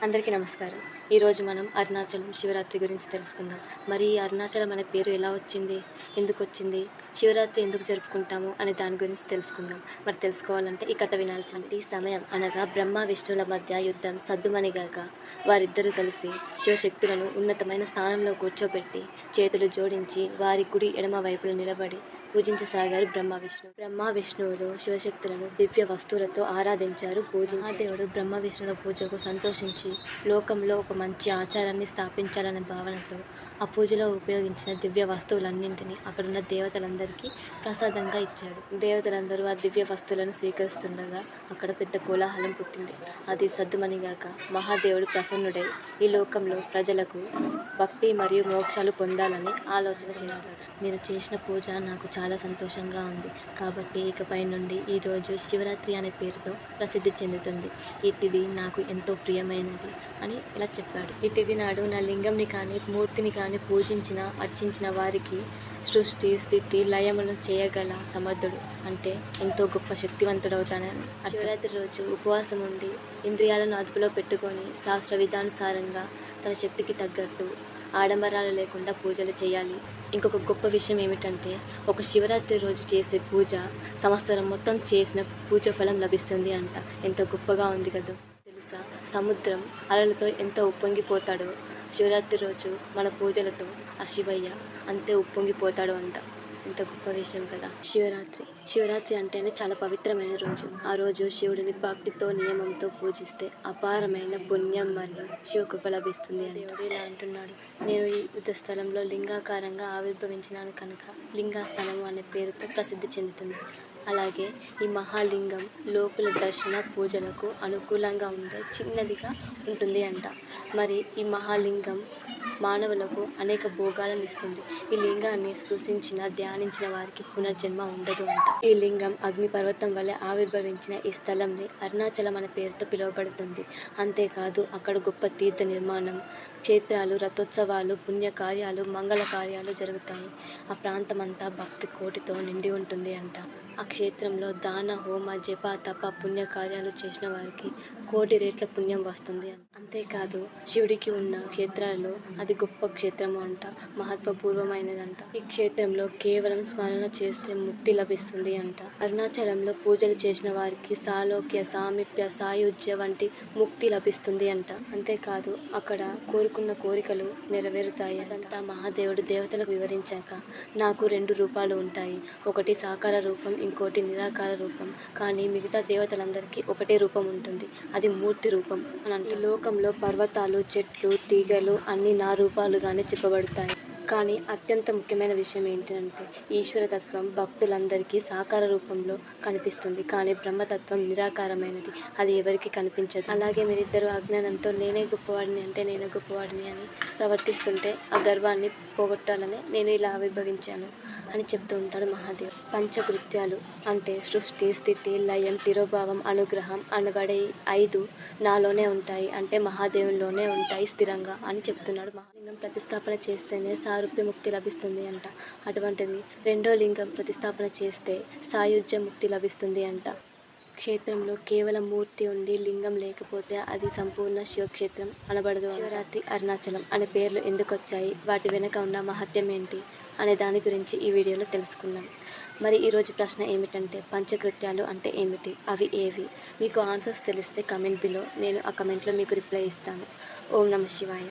అందరికీ నమస్కారం. ఈరోజు మనం అరుణాచలం శివరాత్రి గురించి తెలుసుకుందాం. మరి ఈ అరుణాచలం అనే పేరు ఎలా వచ్చింది? ఎందుకొచ్చింది? శివరాత్రి ఎందుకు జరుపుకుంటాము? అనే దాని గురించి తెలుసుకుందాం. మరి తెలుసుకోవాలంటే ఈ కథ వినాల్సింది. ఈ సమయం అనగా బ్రహ్మ విష్ణువుల మధ్య యుద్ధం సద్దుమణిగాక వారిద్దరూ కలిసి శివశక్తులను ఉన్నతమైన స్థానంలో కూర్చోబెట్టి చేతులు జోడించి వారి కుడి ఎడమ వైపులో నిలబడి పూజించసాగారు బ్రహ్మ విష్ణువులు శివశక్తులను దివ్య వస్తువులతో ఆరాధించారు, పూజించారు. దేవుడు బ్రహ్మ విష్ణువుల పూజకు సంతోషించి లోకంలో ఒక మంచి ఆచారాన్ని స్థాపించాలనే భావనతో ఆ పూజలో ఉపయోగించిన దివ్య వస్తువులన్నింటినీ అక్కడున్న దేవతలందరికీ ప్రసాదంగా ఇచ్చాడు. దేవతలందరూ ఆ దివ్య వస్తువులను స్వీకరిస్తుండగా అక్కడ పెద్ద కోలాహలం పుట్టింది. అది సద్దుమణిగాక మహాదేవుడు ప్రసన్నుడై ఈ లోకంలో ప్రజలకు భక్తి మరియు మోక్షాలు పొందాలని ఆలోచన చేశాడు. నేను చేసిన పూజ నాకు చాలా సంతోషంగా ఉంది, కాబట్టి ఇకపై నుండి ఈరోజు శివరాత్రి అనే పేరుతో ప్రసిద్ధి చెందుతుంది. ఈ తిథి నాకు ఎంతో ప్రియమైనది అని ఇలా చెప్పాడు. ఈ తిథి నాడు నా లింగంని కానీ మూర్తిని కానీ పూజించిన అర్చించిన వారికి సృష్టి స్థితి లయములను చేయగల సమర్థుడు, అంటే ఎంతో గొప్ప శక్తివంతుడవుతానని. శివరాత్రి రోజు ఉపవాసం ఉండి ఇంద్రియాలను అదుపులో పెట్టుకొని శాస్త్ర విధానుసారంగా తన శక్తికి తగ్గట్టు ఆడంబరాలు లేకుండా పూజలు చేయాలి. ఇంకొక గొప్ప విషయం ఏమిటంటే, ఒక శివరాత్రి రోజు చేసే పూజ సంవత్సరం మొత్తం చేసిన పూజ ఫలం లభిస్తుంది అంట. ఎంత గొప్పగా ఉంది కదా. తెలుసా, సముద్రం అలలతో ఎంత ఉప్పొంగిపోతాడో శివరాత్రి రోజు మన పూజలతో ఆ శివయ్య అంతే ఉప్పొంగిపోతాడు అంట. ఎంత గొప్ప విషయం కదా. శివరాత్రి అంటేనే చాలా పవిత్రమైన రోజు. ఆ రోజు శివుడిని భక్తితో నియమంతో పూజిస్తే అపారమైన పుణ్యం మరియు శివకృప లభిస్తుంది అని దేవుడు ఇలా అంటున్నాడు. నేను ఈ యుద్ధ స్థలంలో లింగాకారంగా ఆవిర్భవించినాను కనుక లింగాస్థలము అనే పేరుతో ప్రసిద్ధి చెందుతుంది. అలాగే ఈ మహాలింగం లోపల దర్శన పూజలకు అనుకూలంగా ఉండే చిన్నదిగా ఉంటుంది అంట. మరి ఈ మహాలింగం మానవులకు అనేక భోగాలను ఇస్తుంది. ఈ లింగాన్ని స్పృశించిన ధ్యానించిన వారికి పునర్జన్మ ఉండదు అంట. ఈ లింగం అగ్నిపర్వతం వల్ల ఆవిర్భవించిన ఈ స్థలంని అరుణాచలం అనే పేరుతో పిలువబడుతుంది. అంతేకాదు అక్కడ గొప్ప తీర్థ నిర్మాణం, క్షేత్రాలు, రథోత్సవాలు, పుణ్యకార్యాలు, మంగళ కార్యాలు జరుగుతాయి. ఆ ప్రాంతమంతా భక్తి కోటితో నిండి ఉంటుంది అంట. ఆ క్షేత్రంలో దాన హోమ జప తప పుణ్యకార్యాలు చేసిన వారికి కోటి రేట్ల పుణ్యం వస్తుంది. అంతేకాదు శివుడికి ఉన్న క్షేత్రాలలో అది గొప్ప క్షేత్రము అంట, మహత్వపూర్వమైనదంట. ఈ క్షేత్రంలో కేవలం స్మరణ చేస్తే ముక్తి లభిస్తుంది అంట. అరుణాచలంలో పూజలు చేసిన వారికి సాలోక్య, సామీప్య, సాయుజ్య వంటి ముక్తి లభిస్తుంది అంట. అంతేకాదు అక్కడ కోరుకున్న కోరికలు నెరవేరుతాయి. అదంతా మహాదేవుడు దేవతలకు వివరించాక, నాకు 2 రూపాలు ఉంటాయి, ఒకటి సాకార రూపం, ఇంకోటి నిరాకార రూపం, కానీ మిగతా దేవతలందరికీ ఒకటే రూపం ఉంటుంది, అది మూర్తి రూపం అని అంటే. ఈ లోకంలో పర్వతాలు, చెట్లు, తీగలు అన్నీ నా రూపాలుగానే చెప్పబడతాయి. కానీ అత్యంత ముఖ్యమైన విషయం ఏంటంటే, ఈశ్వరతత్వం భక్తులందరికీ సాకార రూపంలో కనిపిస్తుంది, కానీ బ్రహ్మతత్వం నిరాకారమైనది, అది ఎవరికి కనిపించదు. అలాగే మీరిద్దరూ అజ్ఞానంతో నేనే గొప్పవాడిని అని ప్రవర్తిస్తుంటే ఆ గర్వాన్ని పోగొట్టాలని నేను ఇలా ఆవిర్భవించాను అని చెప్తూ ఉంటాడు మహాదేవ్. పంచకృత్యాలు అంటే సృష్టి స్థితి లయం తిరోభావం అనుగ్రహం అనబడే 5 నాలోనే ఉంటాయి, అంటే మహాదేవుల్లోనే ఉంటాయి స్థిరంగా అని చెప్తున్నాడు. మహాలింగం ప్రతిష్టాపన చేస్తేనే సారూప్య ముక్తి లభిస్తుంది అంట. అటువంటిది 2వ లింగం ప్రతిష్టాపన చేస్తే సాయుజ్య ముక్తి లభిస్తుంది అంట. క్షేత్రంలో కేవలం మూర్తి ఉండి లింగం లేకపోతే అది సంపూర్ణ శివక్షేత్రం అనబడదు. శివరాత్రి, అరుణాచలం అనే పేర్లు ఎందుకు వచ్చాయి, వాటి వెనక ఉన్న మహత్యం ఏంటి అనే దాని గురించి ఈ వీడియోలో తెలుసుకుందాం. మరి ఈరోజు ప్రశ్న ఏమిటంటే, పంచకృత్యాలు అంటే ఏమిటి, అవి ఏవి? మీకు ఆన్సర్స్ తెలిస్తే కమెంట్ బిలో, నేను ఆ కమెంట్లో మీకు రిప్లై ఇస్తాను. ఓం నమః శివాయ.